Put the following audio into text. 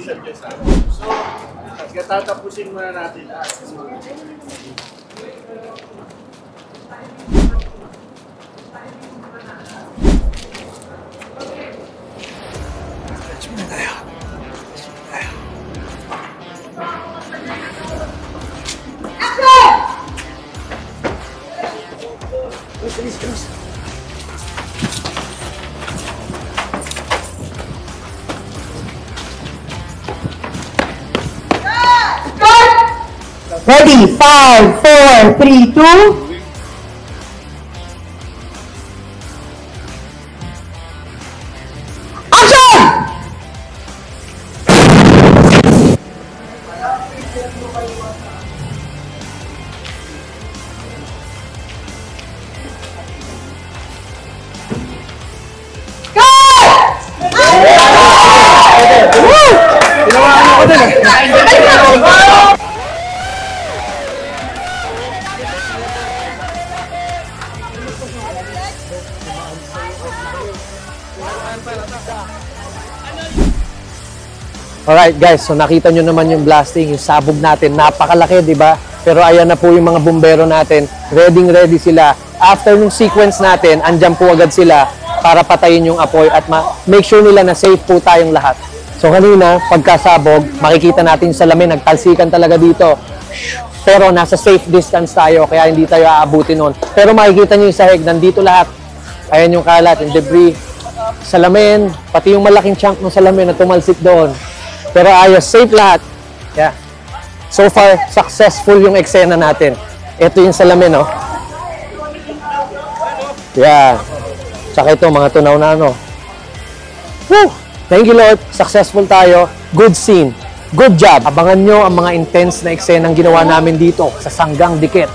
official niya sa akin. So, tatapusin muna natin. Ready? 5, 4, 3, 2. Alright guys, so nakita nyo naman yung blasting, yung sabog natin, napakalaki, di ba? Pero ayan na po yung mga bumbero natin, ready sila. After nung sequence natin, andyan po agad sila para patayin yung apoy at make sure nila na safe po tayong lahat. So kanina, pagkasabog, makikita natin yung salamin, nagtalsikan talaga dito. Pero nasa safe distance tayo, kaya hindi tayo aabutin nun. Pero makikita nyo yung sahig, nandito lahat. Ayan yung kalat, yung debris, salamin, pati yung malaking chunk ng salamin na tumalsik doon. Pero ayos, safe lahat. Yeah. So far, successful yung eksena natin. Ito yung salamin, no? Yeah. Tsaka ito, mga tunaw na, no? Woo! Thank you, Lord. Successful tayo. Good scene. Good job. Abangan nyo ang mga intense na eksenang ginawa namin dito sa Sanggang Dikit.